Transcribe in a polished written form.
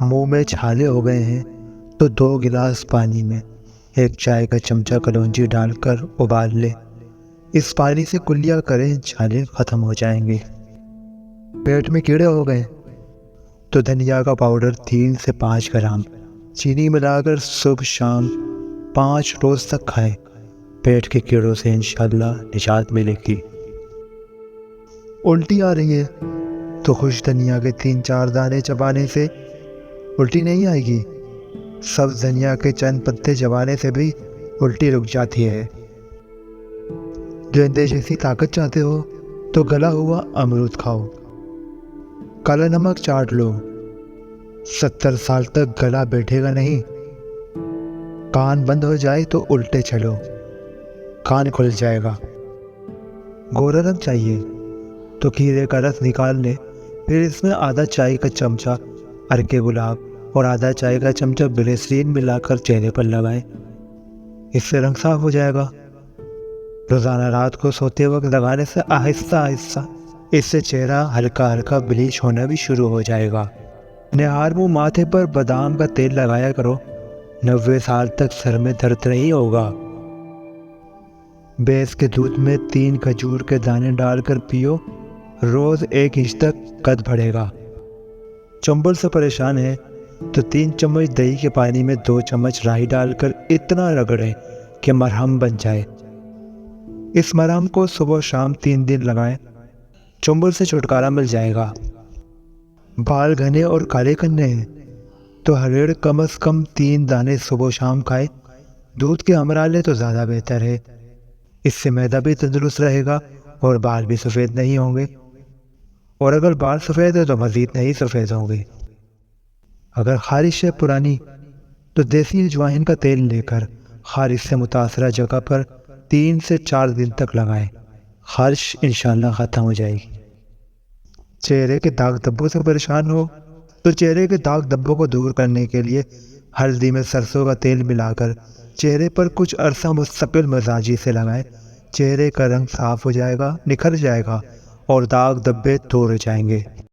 منہ میں چھالے ہو گئے ہیں تو 2 گلاس پانی میں 1 چائے کا چمچہ کلونجی ڈال کر ابال لیں۔ اس پانی سے کلیہ کریں، چھالے ختم ہو جائیں گے۔ پیٹ میں کیڑے ہو گئے تو دھنیا کا پاؤڈر 3 سے 5 گرام چینی ملا کر صبح شام 5 روز تک کھائیں۔ پیٹ کے کیڑوں سے انشاءاللہ نجات ملے گی۔ الٹی آ رہی ہے تو خشک دھنیا کے 3-4 دانے چبانے سے الٹی نہیں آئے گی۔ سبز دھنیا کے چند پتے چبانے سے بھی الٹی رک جاتی ہے۔ گیندے جیسی طاقت چاہتے ہو تو گلا ہوا امرود کھاؤ۔ کالا نمک چاٹ لو، 70 سال تک گلا بیٹھے گا نہیں۔ کان بند ہو جائے تو الٹے چلو، کان کھل جائے گا۔ گورا رنگ چاہیے تو کھیرے کا رس نکال لیں، پھر اس میں آدھا چائے کا چمچہ ارک گلاب اور آدھا چائے کا چمچہ گلیسرین ملا کر چہرے پر لگائیں۔ اس سے رنگ صاف ہو جائے گا۔ روزانہ رات کو سوتے وقت لگانے سے آہستہ آہستہ اس سے چہرہ ہلکا ہلکا بلیچ ہونا بھی شروع ہو جائے گا۔ نہار منہ ماتھے پر بادام کا تیل لگایا کرو، 90 سال تک سر میں درد نہیں ہوگا۔ بھینس کے دودھ میں 3 کھجور کے دانے ڈال کر پیو، روز 1 انچ تک قد بڑھے گا۔ چنبل سے پریشان ہے تو 3 چمچ دہی کے پانی میں 2 چمچ رائی ڈال کر اتنا رگڑیں کہ مرہم بن جائے۔ اس مرہم کو صبح و شام 3 دن لگائیں، چنبل سے چھٹکارا مل جائے گا۔ بال گھنے اور کالے کرنے ہیں تو ہریڑ کم از کم 3 دانے صبح و شام کھائے، دودھ کے ہمراہ لے تو زیادہ بہتر ہے۔ اس سے معدہ بھی تندرست رہے گا اور بال بھی سفید نہیں ہوں گے، اور اگر بال سفید ہے تو مزید نہیں سفید ہوں گے۔ اگر خارش ہے پرانی تو دیسی اجوائن کا تیل لے کر خارش سے متاثرہ جگہ پر 3 سے 4 دن تک لگائیں، خارش انشاءاللہ ختم ہو جائے گی۔ چہرے کے داغ دھبوں سے پریشان ہو تو چہرے کے داغ دھبوں کو دور کرنے کے لیے ہلدی میں سرسوں کا تیل ملا کر چہرے پر کچھ عرصہ مستقل مزاجی سے لگائیں، چہرے کا رنگ صاف ہو جائے گا، نکھر جائے گا اور داغ دھبے دور ہو جائیں گے۔